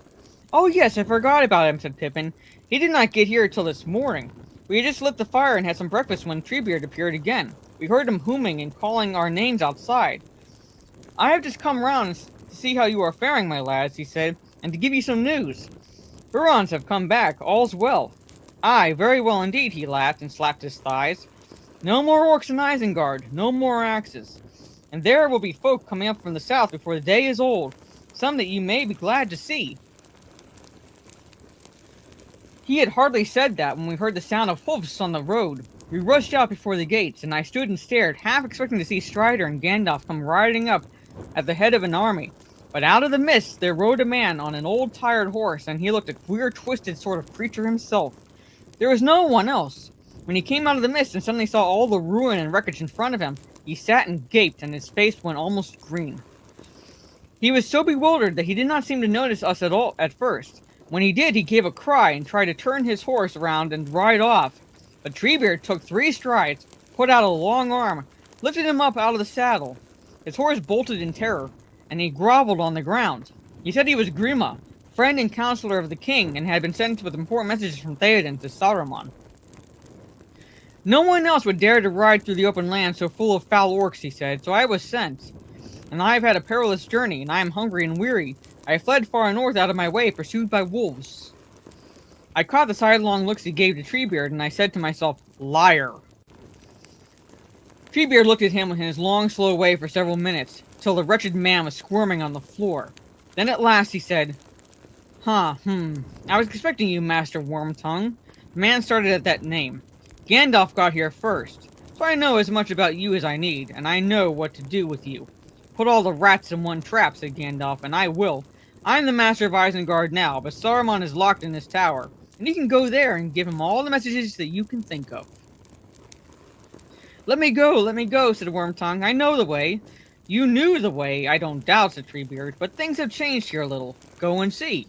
"Oh yes, I forgot about him," said Pippin. "He did not get here till this morning. We had just lit the fire and had some breakfast when Treebeard appeared again. We heard him humming and calling our names outside. I have just come round to see how you are faring, my lads," he said, "and to give you some news. Hurons have come back, all's well." "Aye, very well indeed," he laughed and slapped his thighs. "No more orcs in Isengard, no more axes. And there will be folk coming up from the south before the day is old, some that you may be glad to see." He had hardly said that when we heard the sound of hoofs on the road. We rushed out before the gates, and I stood and stared, half expecting to see Strider and Gandalf come riding up at the head of an army. But out of the mist there rode a man on an old tired horse, and he looked a queer twisted sort of creature himself. There was no one else. When he came out of the mist and suddenly saw all the ruin and wreckage in front of him, he sat and gaped, and his face went almost green. He was so bewildered that he did not seem to notice us at all at first. When he did, he gave a cry and tried to turn his horse around and ride off. But Treebeard took 3 strides, put out a long arm, lifted him up out of the saddle. His horse bolted in terror, and he groveled on the ground. He said he was Grima, friend and counselor of the king, and had been sent with important messages from Theoden to Saruman. No one else would dare to ride through the open land so full of foul orcs, he said, so I was sent. And I have had a perilous journey, and I am hungry and weary. I fled far north out of my way, pursued by wolves. I caught the sidelong looks he gave to Treebeard, and I said to myself, "Liar." Treebeard looked at him in his long, slow way for several minutes, till the wretched man was squirming on the floor. Then at last he said, I was expecting you, Master Wormtongue." The man started at that name. "Gandalf got here first, so I know as much about you as I need, and I know what to do with you." "Put all the rats in one trap," said Gandalf, "and I will. I am the master of Isengard now, but Saruman is locked in his tower, and you can go there and give him all the messages that you can think of." Let me go, said Wormtongue. "I know the way." "You knew the way, I don't doubt," said Treebeard, "but things have changed here a little. Go and see."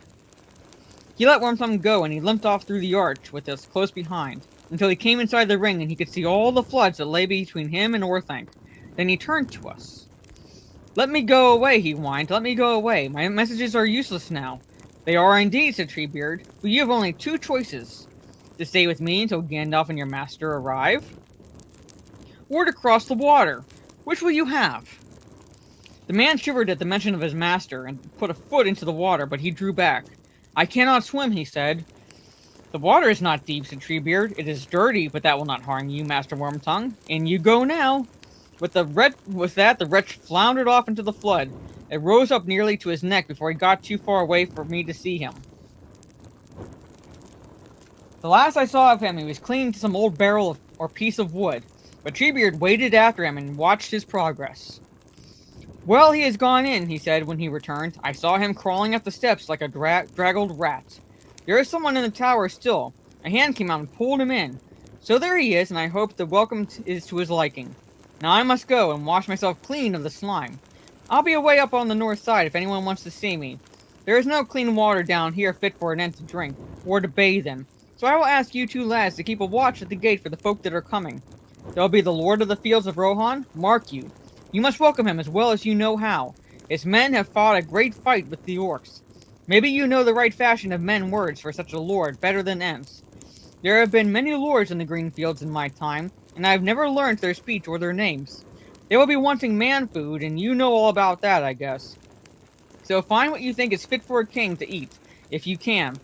He let Wormtongue go, and he limped off through the arch with us close behind, until he came inside the ring and he could see all the floods that lay between him and Orthanc. Then he turned to us. "Let me go away," he whined. "Let me go away. My messages are useless now." "They are indeed," said Treebeard, "but you have only 2 choices. To stay with me until Gandalf and your master arrive, or to cross the water. Which will you have?" The man shivered at the mention of his master, and put a foot into the water, but he drew back. "I cannot swim," he said. "The water is not deep," said Treebeard. "It is dirty, but that will not harm you, Master Wormtongue. In you go now." With that, the wretch floundered off into the flood. It rose up nearly to his neck before he got too far away for me to see him. The last I saw of him, he was clinging to some old barrel or piece of wood, but Treebeard waded after him and watched his progress. "Well, he has gone in," he said when he returned. "I saw him crawling up the steps like a draggled rat. There is someone in the tower still. A hand came out and pulled him in. So there he is, and I hope the welcome is to his liking. Now I must go and wash myself clean of the slime. I'll be away up on the north side if anyone wants to see me. There is no clean water down here fit for an Ent to drink, or to bathe in. So I will ask you 2 lads to keep a watch at the gate for the folk that are coming. There will be the Lord of the Fields of Rohan. Mark you. You must welcome him as well as you know how. His men have fought a great fight with the orcs. Maybe you know the right fashion of men words for such a lord better than Ents. There have been many lords in the green fields in my time, and I have never learnt their speech or their names. They will be wanting man food, and you know all about that, I guess. So find what you think is fit for a king to eat, if you can.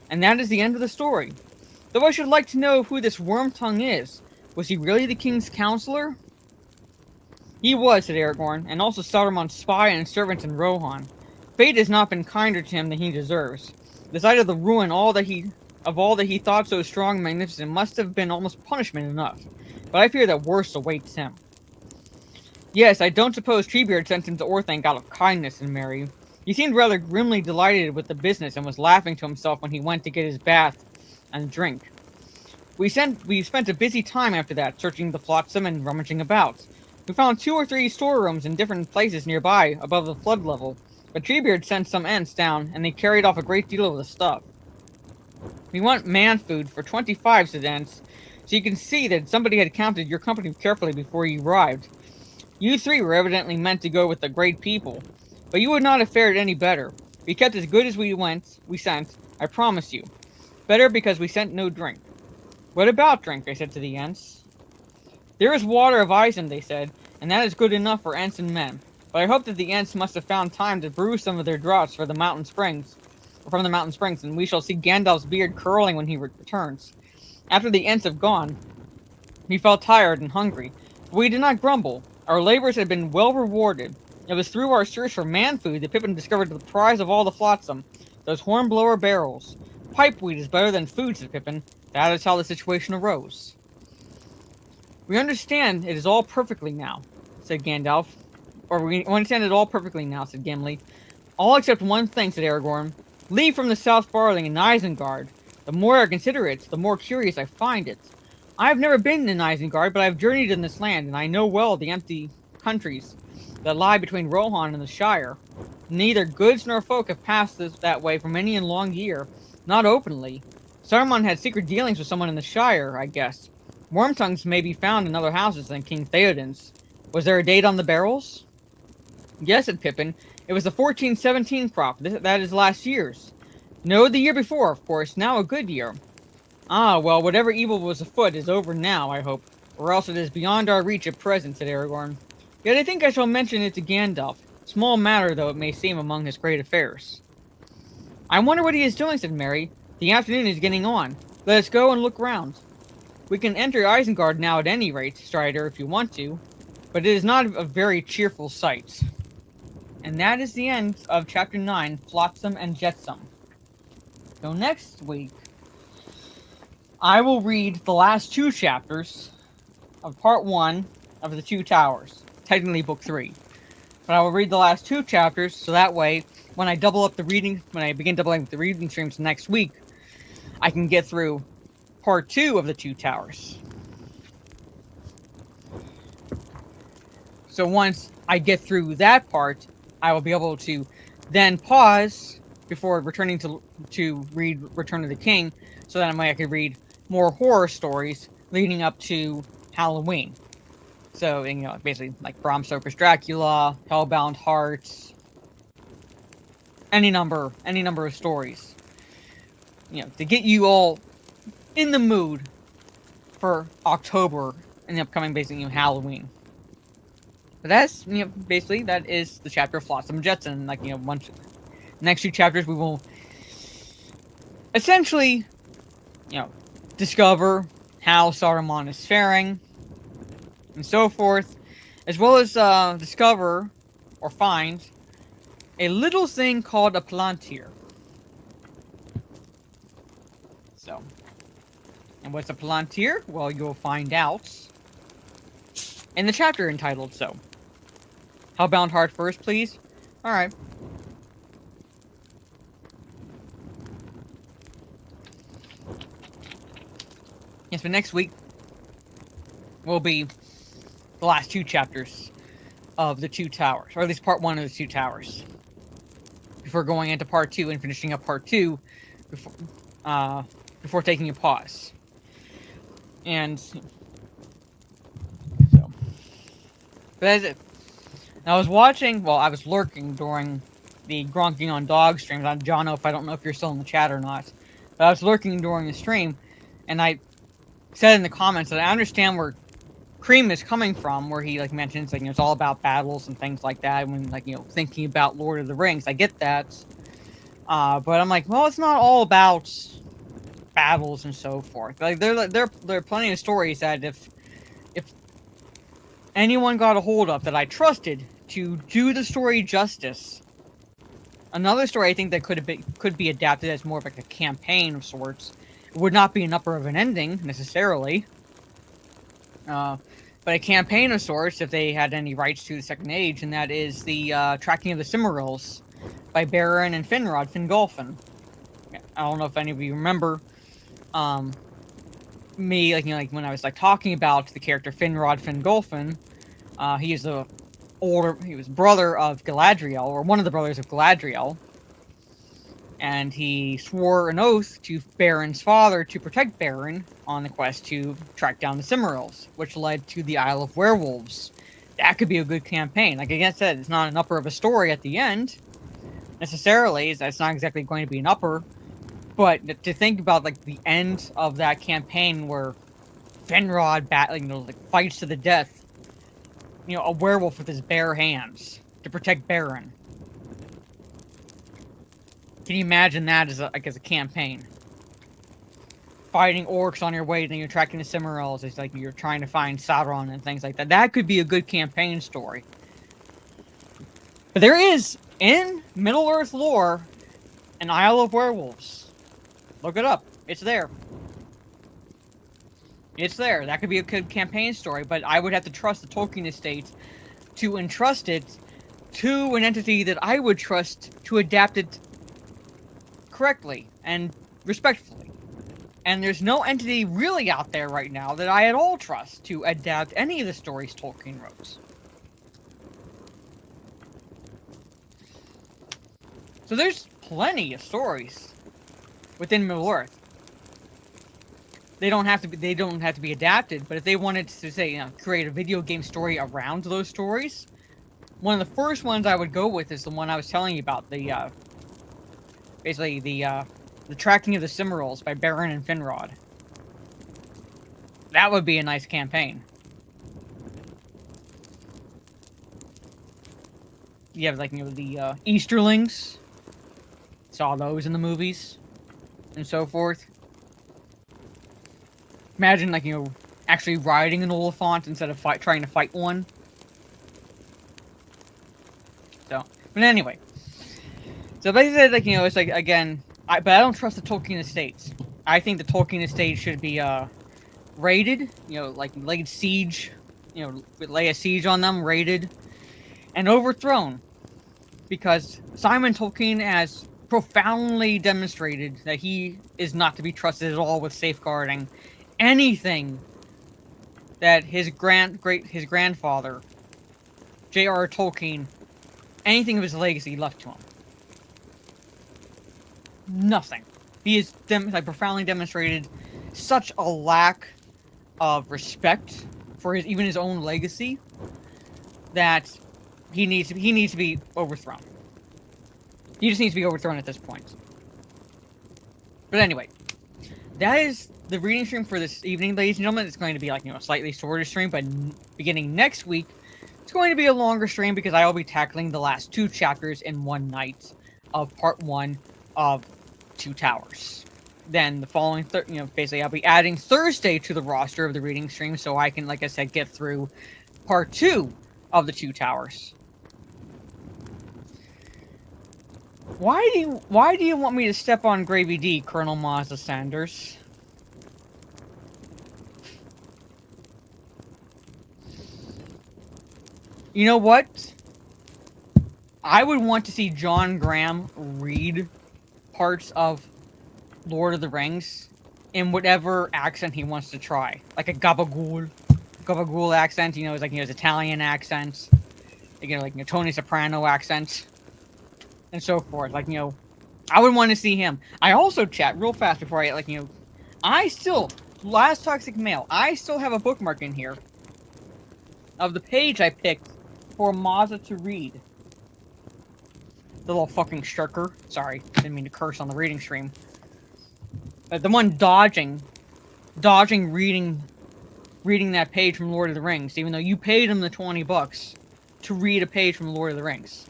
And that is the end of the story. Though I should like to know who this Wormtongue is. Was he really the king's counselor?" "He was," said Aragorn, "and also Saruman's spy and servant in Rohan. Fate has not been kinder to him than he deserves. The sight of the ruin all that he thought so strong and magnificent must have been almost punishment enough. But I fear that worse awaits him." "Yes, I don't suppose Treebeard sent him to Orthanc out of kindness and merry. He seemed rather grimly delighted with the business and was laughing to himself when he went to get his bath and drink. We spent a busy time after that, searching the flotsam and rummaging about. We found 2 or 3 storerooms in different places nearby, above the flood level, but Treebeard sent some Ents down, and they carried off a great deal of the stuff." We want man food for 25, said Ents. So you can see that somebody had counted your company carefully before you arrived. You three were evidently meant to go with the great people, but you would not have fared any better. We kept as good as we sent, I promise you. Better because we sent no drink. What about drink? I said to the Ents. There is water of Isen, they said, and that is good enough for Ents and men. But I hope that the Ents must have found time to brew some of their draughts for the mountain springs, from the mountain springs, and we shall see Gandalf's beard curling when he returns. After the Ents have gone, we felt tired and hungry, but we did not grumble. Our labors had been well rewarded. It was through our search for man food that Pippin discovered the prize of all the flotsam, those hornblower barrels. Pipeweed is better than food, said Pippin. That is how the situation arose. We understand it is all perfectly now, said Gandalf. Or we understand it all perfectly now, said Gimli. All except one thing, said Aragorn. Leave from the South Farthing in Isengard. The more I consider it, the more curious I find it. I have never been in Isengard, but I have journeyed in this land, and I know well the empty countries that lie between Rohan and the Shire. Neither goods nor folk have passed that way for many a long year, not openly. Saruman had secret dealings with someone in the Shire, I guess. Wormtongues may be found in other houses than King Theoden's. Was there a date on the barrels? Yes, said Pippin. It was the 1417 crop. That is last year's. No, the year before, of course. Now a good year. Ah, well, whatever evil was afoot is over now, I hope. Or else it is beyond our reach at present, said Aragorn. Yet I think I shall mention it to Gandalf. Small matter though it may seem among his great affairs. I wonder what he is doing, said Merry. The afternoon is getting on. Let us go and look round. We can enter Isengard now at any rate, Strider, if you want to. But it is not a very cheerful sight. And that is the end of Chapter 9, Flotsam and Jetsam. So next week, I will read the last two chapters of Part 1 of The Two Towers. Technically Book 3. But I will read the last two chapters, so that way, when I begin doubling up the reading streams next week, I can get through Part 2 of The Two Towers. So once I get through that part, I will be able to then pause before returning to read Return of the King, so that I could read more horror stories leading up to Halloween. So, basically, like Bram Stoker's Dracula, Hellbound Hearts, any number of stories. To get you all in the mood for October and the upcoming, basically, Halloween. But that's, basically, that is the chapter of Flotsam and Jetsam. Like, next two chapters we will essentially, discover how Saruman is faring, and so forth, as well as discover or find a little thing called a Palantir. So, and what's a Palantir? Well, you'll find out in the chapter entitled so. Hellbound Heart first, please. Alright. Yes, but next week will be the last two chapters of The Two Towers, or at least Part 1 of The Two Towers, before going into Part 2 and finishing up Part 2 before taking a pause. And so, but that's it. I was lurking during the Gronking on Dog streams. I don't know if you're still in the chat or not, but I was lurking during the stream, and I said in the comments that I understand where Cream is coming from, where he mentions it's all about battles and things like that. When thinking about Lord of the Rings, I get that, but I'm like, well, it's not all about battles and so forth. There are plenty of stories that if anyone got a hold of that I trusted to do the story justice. Another story I think that could be adapted as more of a campaign of sorts. It would not be an upper of an ending necessarily, but a campaign of sorts if they had any rights to the Second Age, and that is the Tracking of the Cimmerils by Beren and Finrod Fingolfin. I don't know if any of you remember me when I was talking about the character Finrod Fingolfin. He was brother of Galadriel, or one of the brothers of Galadriel. And he swore an oath to Baron's father to protect Baron on the quest to track down the Cimmerals, which led to the Isle of Werewolves. That could be a good campaign. Like I said, it's not an upper of a story at the end, necessarily. That's not exactly going to be an upper. But to think about like the end of that campaign where Finrod fights to the death, a werewolf with his bare hands to protect Baron. Can you imagine that as a campaign? Fighting orcs on your way, then you're tracking the Cimmerals. It's like you're trying to find Sauron and things like that. That could be a good campaign story. But there is, in Middle-earth lore, an Isle of Werewolves. Look it up. It's there. It's there. That could be a good campaign story, but I would have to trust the Tolkien estate to entrust it to an entity that I would trust to adapt it correctly and respectfully. And there's no entity really out there right now that I at all trust to adapt any of the stories Tolkien wrote. So there's plenty of stories within Middle-earth. They don't have to be adapted, but if they wanted to say, create a video game story around those stories, one of the first ones I would go with is the one I was telling you about, the Tracking of the Cimmerals by Baron and Finrod. That would be a nice campaign. You have the Easterlings. Saw those in the movies and so forth. Imagine actually riding an Oliphant instead of trying to fight one. So, but anyway. So basically, it's again, but I don't trust the Tolkien estates. I think the Tolkien estate should be raided, laid siege, lay a siege on them, raided, and overthrown. Because Simon Tolkien has profoundly demonstrated that he is not to be trusted at all with safeguarding anything that his grandfather, J.R.R. Tolkien, anything of his legacy left to him. Nothing. He has profoundly demonstrated such a lack of respect for even his own legacy that he needs to be overthrown. He just needs to be overthrown at this point. But anyway, that is the reading stream for this evening, ladies and gentlemen. It's going to be a slightly shorter stream, but beginning next week, it's going to be a longer stream because I will be tackling the last 2 chapters in one night of part 1 of Two Towers. Then the following, basically I'll be adding Thursday to the roster of the reading stream so I can, like I said, get through part 2 of the Two Towers. Why do you want me to step on Gravy D, Colonel Mazda Sanders? You know what? I would want to see John Graham read parts of Lord of the Rings in whatever accent he wants to try. Like a gabagool accent, his Italian accent, Tony Soprano accent, and so forth. I would want to see him. I also, chat, real fast before last Toxic Mail, I still have a bookmark in here of the page I picked for Mazda to read. The little fucking shirker. Sorry, didn't mean to curse on the reading stream. But the one dodging reading that page from Lord of the Rings, even though you paid him the $20 to read a page from Lord of the Rings.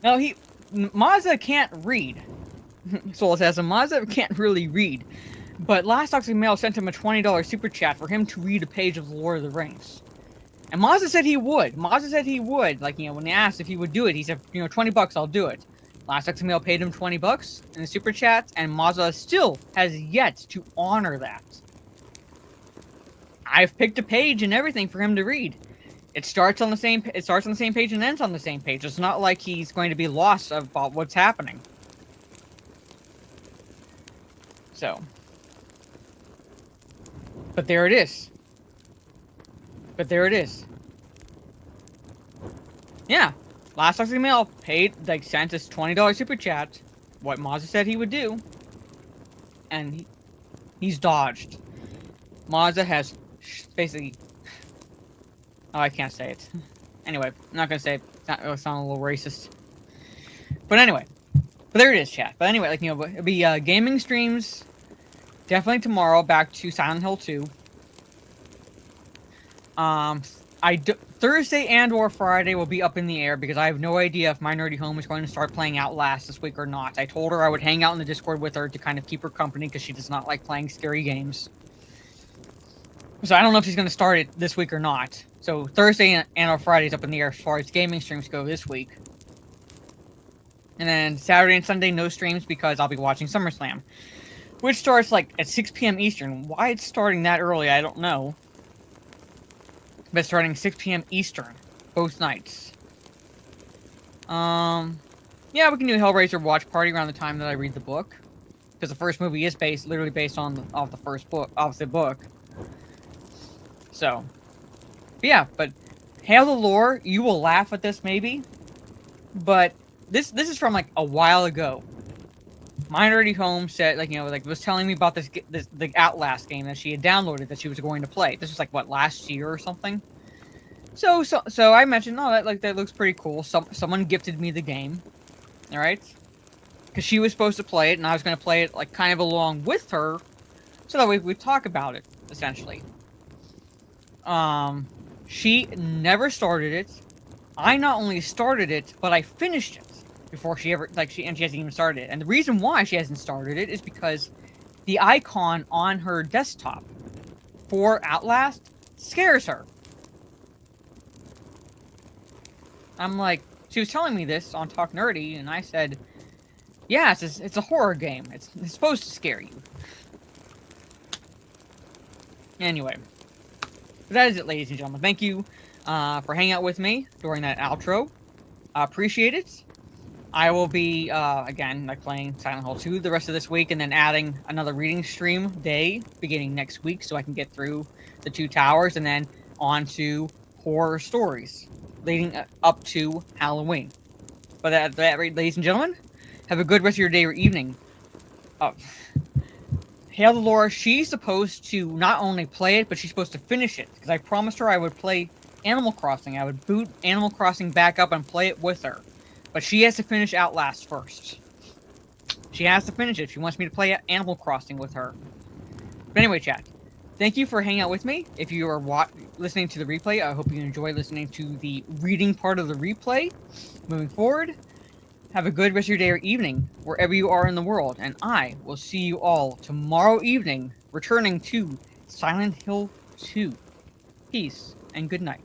Now Mazda can't read. Soul Assassin, Mazda can't really read. But Last Toxic Mail sent him a $20 super chat for him to read a page of Lord of the Rings. And Mazda said he would. When they asked if he would do it, he said, $20, I'll do it. Last Toxic Mail paid him $20 in the super chat, and Mazda still has yet to honor that. I've picked a page and everything for him to read. It starts on the same page and ends on the same page. It's not like he's going to be lost about what's happening. So. But there it is. Yeah. last I email paid, like, sent us $20 super chat, what Mazza said he would do, and he's dodged. Mazza has basically... Oh, I can't say it. Anyway, I'm not gonna say it. It'll sound a little racist. But anyway. But there it is, chat. But anyway, like, you know, it'll be gaming streams definitely tomorrow, back to Silent Hill 2. Thursday and or Friday will be up in the air because I have no idea if my nerdy home is going to start playing Outlast this week or not. I told her I would hang out in the Discord with her to kind of keep her company because she does not like playing scary games. So I don't know if she's going to start it this week or not. So Thursday and or Friday is up in the air as far as gaming streams go this week. And then Saturday and Sunday, no streams because I'll be watching SummerSlam. Which starts like at 6 p.m. Eastern. Why it's starting that early, I don't know. But it's starting 6 p.m. Eastern, both nights. Yeah, we can do a Hellraiser watch party around the time that I read the book. Because the first movie is literally based on the first book, of the book. So, yeah, but Hail the Lore, you will laugh at this maybe. But this is from like a while ago. My nerdy home said, like, you know, like, was telling me about the Outlast game that she had downloaded that she was going to play. This was like, what, last year or something? So I mentioned, oh, that looks pretty cool. Someone gifted me the game, all right? Because she was supposed to play it, and I was going to play it, like, kind of along with her, so that we'd talk about it, essentially. She never started it. I not only started it, but I finished it. Before she ever, she hasn't even started it. And the reason why she hasn't started it is because the icon on her desktop for Outlast scares her. I'm like, she was telling me this on Talk Nerdy, and I said, yeah, it's a horror game. It's supposed to scare you. Anyway. But that is it, ladies and gentlemen. Thank you for hanging out with me during that outro. I appreciate it. I will be, again, like, playing Silent Hill 2 the rest of this week, and then adding another reading stream day beginning next week so I can get through the 2 towers, and then on to horror stories leading up to Halloween. But that, ladies and gentlemen, have a good rest of your day or evening. Hail the Lore, she's supposed to not only play it, but she's supposed to finish it, because I promised her I would play Animal Crossing. I would boot Animal Crossing back up and play it with her. But she has to finish Outlast first. She has to finish it if she wants me to play Animal Crossing with her. But anyway, chat. Thank you for hanging out with me. If you are listening to the replay, I hope you enjoy listening to the reading part of the replay. Moving forward, have a good rest of your day or evening, wherever you are in the world. And I will see you all tomorrow evening, returning to Silent Hill 2. Peace and good night.